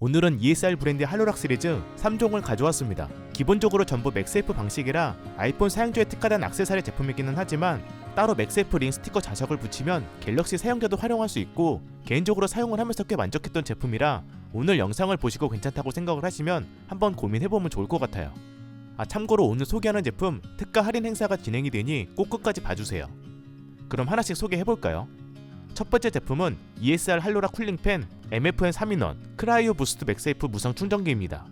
오늘은 ESR 브랜드 할로락 시리즈 3종을 가져왔습니다. 기본적으로 전부 맥세이프 방식이라 아이폰 사용자에 특화된 액세서리 제품이기는 하지만 따로 맥세이프 링 스티커 자석을 붙이면 갤럭시 사용자도 활용할 수 있고 개인적으로 사용을 하면서 꽤 만족했던 제품이라 오늘 영상을 보시고 괜찮다고 생각을 하시면 한번 고민해보면 좋을 것 같아요. 참고로 오늘 소개하는 제품 특가 할인 행사가 진행이 되니 꼭 끝까지 봐주세요. 그럼 하나씩 소개해볼까요? 첫 번째 제품은 ESR 할로락 쿨링팬 MFN 3인원 크라이오 부스트 맥세이프 무선 충전기입니다.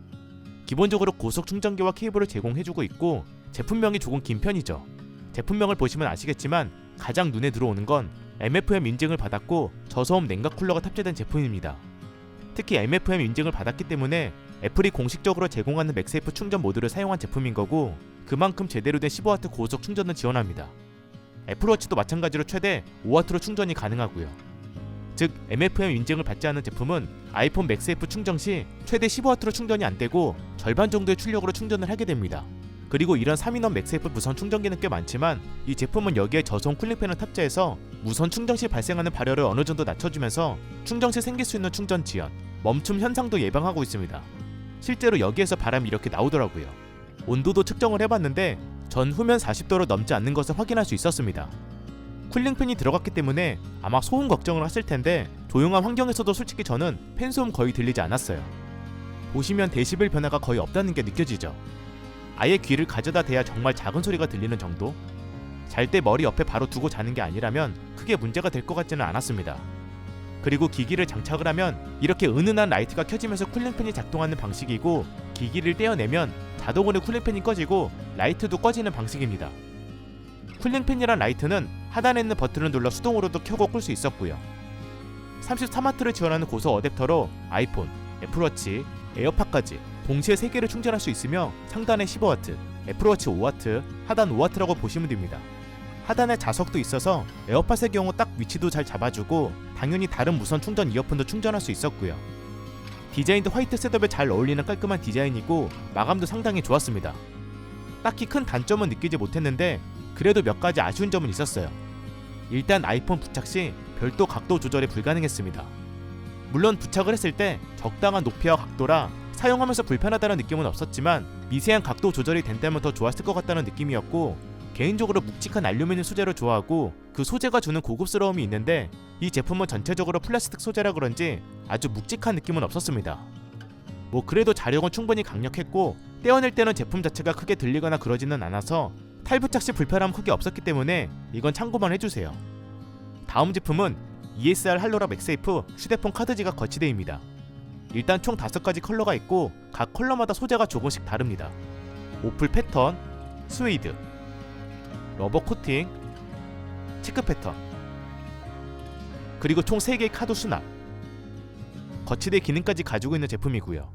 기본적으로 고속 충전기와 케이블을 제공해주고 있고 제품명이 조금 긴 편이죠. 제품명을 보시면 아시겠지만 가장 눈에 들어오는 건 MFM 인증을 받았고 저소음 냉각 쿨러가 탑재된 제품입니다. 특히 MFM 인증을 받았기 때문에 애플이 공식적으로 제공하는 맥세이프 충전 모드를 사용한 제품인 거고 그만큼 제대로 된 15W 고속 충전을 지원합니다. 애플워치도 마찬가지로 최대 5W로 충전이 가능하고요. 즉 MFM 인증을 받지 않은 제품은 아이폰 맥세이프 충전 시 최대 15W로 충전이 안되고 절반 정도의 출력으로 충전을 하게 됩니다. 그리고 이런 3인원 맥세이프 무선 충전기는 꽤 많지만 이 제품은 여기에 저소음 쿨링팬을 탑재해서 무선 충전 시 발생하는 발열을 어느 정도 낮춰주면서 충전 시 생길 수 있는 충전 지연, 멈춤 현상도 예방하고 있습니다. 실제로 여기에서 바람이 이렇게 나오더라고요. 온도도 측정을 해봤는데 전 후면 40도로 넘지 않는 것을 확인할 수 있었습니다. 쿨링팬이 들어갔기 때문에 아마 소음 걱정을 하실 텐데 조용한 환경에서도 솔직히 저는 팬소음 거의 들리지 않았어요. 보시면 데시벨 변화가 거의 없다는 게 느껴지죠. 아예 귀를 가져다 대야 정말 작은 소리가 들리는 정도? 잘 때 머리 옆에 바로 두고 자는 게 아니라면 크게 문제가 될 것 같지는 않았습니다. 그리고 기기를 장착을 하면 이렇게 은은한 라이트가 켜지면서 쿨링팬이 작동하는 방식이고 기기를 떼어내면 자동으로 쿨링팬이 꺼지고 라이트도 꺼지는 방식입니다. 쿨링팬이란 라이트는 하단에 있는 버튼을 눌러 수동으로도 켜고 끌 수 있었고요. 33W를 지원하는 고속 어댑터로 아이폰, 애플워치, 에어팟까지 동시에 3개를 충전할 수 있으며 상단에 15W, 애플워치 5W, 하단 5W라고 보시면 됩니다. 하단에 자석도 있어서 에어팟의 경우 딱 위치도 잘 잡아주고 당연히 다른 무선 충전 이어폰도 충전할 수 있었고요. 디자인도 화이트 셋업에 잘 어울리는 깔끔한 디자인이고 마감도 상당히 좋았습니다. 딱히 큰 단점은 느끼지 못했는데 그래도 몇 가지 아쉬운 점은 있었어요. 일단 아이폰 부착 시 별도 각도 조절이 불가능했습니다. 물론 부착을 했을 때 적당한 높이와 각도라 사용하면서 불편하다는 느낌은 없었지만 미세한 각도 조절이 된다면 더 좋았을 것 같다는 느낌이었고 개인적으로 묵직한 알루미늄 소재를 좋아하고 그 소재가 주는 고급스러움이 있는데 이 제품은 전체적으로 플라스틱 소재라 그런지 아주 묵직한 느낌은 없었습니다. 그래도 자력은 충분히 강력했고 떼어낼 때는 제품 자체가 크게 들리거나 그러지는 않아서 탈부착 시 불편함은 크게 없었기 때문에 이건 참고만 해주세요. 다음 제품은 ESR 할로락 맥세이프 휴대폰 카드 지갑 거치대입니다. 일단 총 5가지 컬러가 있고 각 컬러마다 소재가 조금씩 다릅니다. 오플 패턴, 스웨이드, 러버 코팅, 체크 패턴, 그리고 총 3개의 카드 수납, 거치대 기능까지 가지고 있는 제품이고요.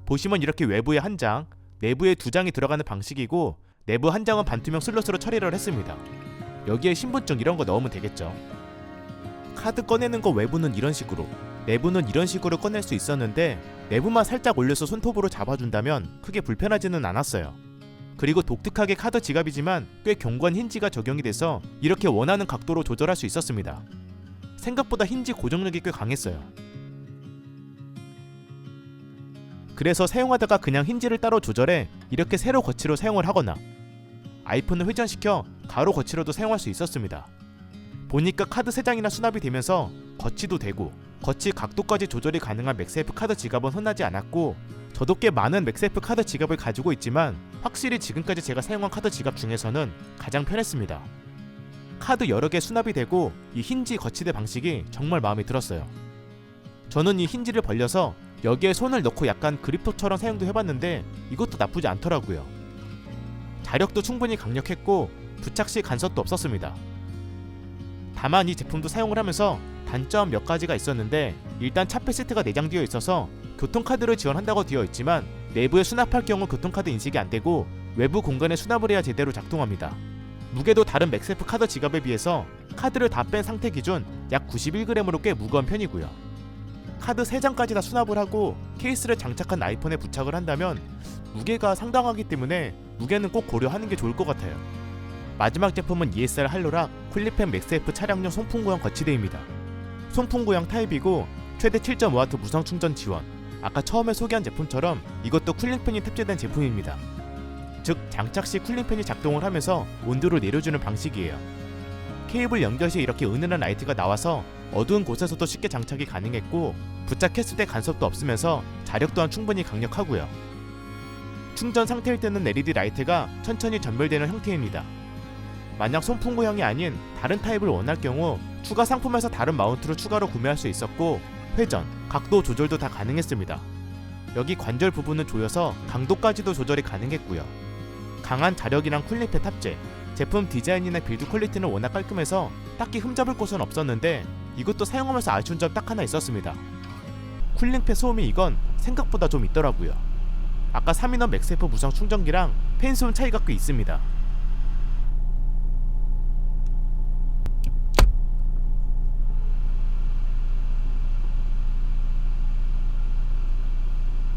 보시면 이렇게 외부에 한 장, 내부에 2장이 들어가는 방식이고 내부 한 장은 반투명 슬롯으로 처리를 했습니다. 여기에 신분증 이런 거 넣으면 되겠죠. 카드 꺼내는 거 외부는 이런 식으로, 내부는 이런 식으로 꺼낼 수 있었는데 내부만 살짝 올려서 손톱으로 잡아준다면 크게 불편하지는 않았어요. 그리고 독특하게 카드 지갑이지만 꽤 견고한 힌지가 적용이 돼서 이렇게 원하는 각도로 조절할 수 있었습니다. 생각보다 힌지 고정력이 꽤 강했어요. 그래서 사용하다가 그냥 힌지를 따로 조절해 이렇게 세로 거치로 사용을 하거나 아이폰을 회전시켜 가로 거치로도 사용할 수 있었습니다. 보니까 카드 3장이나 수납이 되면서 거치도 되고 거치 각도까지 조절이 가능한 맥세이프 카드 지갑은 흔하지 않았고 저도 꽤 많은 맥세이프 카드 지갑을 가지고 있지만 확실히 지금까지 제가 사용한 카드 지갑 중에서는 가장 편했습니다. 카드 여러 개 수납이 되고 이 힌지 거치대 방식이 정말 마음에 들었어요. 저는 이 힌지를 벌려서 여기에 손을 넣고 약간 그립톡처럼 사용도 해봤는데 이것도 나쁘지 않더라고요. 자력도 충분히 강력했고 부착 시 간섭도 없었습니다. 다만 이 제품도 사용을 하면서 단점 몇 가지가 있었는데 일단 차폐 세트가 내장되어 있어서 교통카드를 지원한다고 되어 있지만 내부에 수납할 경우 교통카드 인식이 안되고 외부 공간에 수납을 해야 제대로 작동합니다. 무게도 다른 맥세이프 카드 지갑에 비해서 카드를 다 뺀 상태 기준 약 91g으로 꽤 무거운 편이고요. 카드 3장까지 다 수납을 하고 케이스를 장착한 아이폰에 부착을 한다면 무게가 상당하기 때문에 무게는 꼭 고려하는 게 좋을 것 같아요. 마지막 제품은 ESR 할로락 쿨링팬 맥세이프 차량용 송풍구형 거치대입니다. 송풍구형 타입이고 최대 7.5W 무선 충전 지원, 아까 처음에 소개한 제품처럼 이것도 쿨링팬이 탑재된 제품입니다. 즉 장착 시 쿨링팬이 작동을 하면서 온도를 내려주는 방식이에요. 케이블 연결 시 이렇게 은은한 라이트가 나와서 어두운 곳에서도 쉽게 장착이 가능했고 부착했을 때 간섭도 없으면서 자력 또한 충분히 강력하고요. 충전 상태일 때는 LED 라이트가 천천히 전멸되는 형태입니다. 만약 손풍구형이 아닌 다른 타입을 원할 경우 추가 상품에서 다른 마운트로 추가로 구매할 수 있었고 회전, 각도 조절도 다 가능했습니다. 여기 관절 부분은 조여서 강도까지도 조절이 가능했고요. 강한 자력이랑 쿨링팬 탑재, 제품 디자인이나 빌드 퀄리티는 워낙 깔끔해서 딱히 흠잡을 곳은 없었는데 이것도 사용하면서 아쉬운 점 딱 하나 있었습니다. 쿨링팬 소음이 이건 생각보다 좀 있더라고요. 아까 3인원 맥세이프 무선 충전기랑 팬 소음 차이가 꽤 있습니다.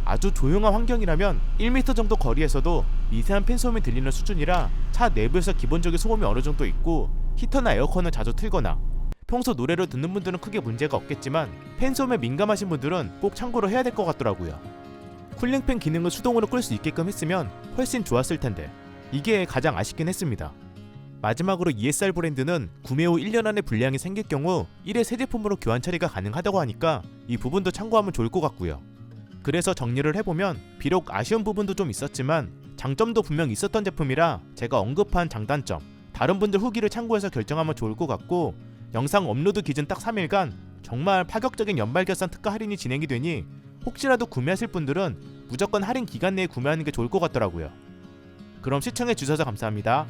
아주 조용한 환경이라면 1m 정도 거리에서도 미세한 팬 소음이 들리는 수준이라 차 내부에서 기본적인 소음이 어느 정도 있고 히터나 에어컨을 자주 틀거나 평소 노래를 듣는 분들은 크게 문제가 없겠지만 팬 소음에 민감하신 분들은 꼭 참고를 해야 될 것 같더라고요. 쿨링팬 기능을 수동으로 끌 수 있게끔 했으면 훨씬 좋았을 텐데 이게 가장 아쉽긴 했습니다. 마지막으로 ESR 브랜드는 구매 후 1년 안에 불량이 생길 경우 1회 새 제품으로 교환 처리가 가능하다고 하니까 이 부분도 참고하면 좋을 것 같고요. 그래서 정리를 해보면 비록 아쉬운 부분도 좀 있었지만 장점도 분명 있었던 제품이라 제가 언급한 장단점, 다른 분들 후기를 참고해서 결정하면 좋을 것 같고 영상 업로드 기준 딱 3일간 정말 파격적인 연말결산 특가 할인이 진행이 되니 혹시라도 구매하실 분들은 무조건 할인 기간 내에 구매하는 게 좋을 것 같더라고요. 그럼 시청해주셔서 감사합니다.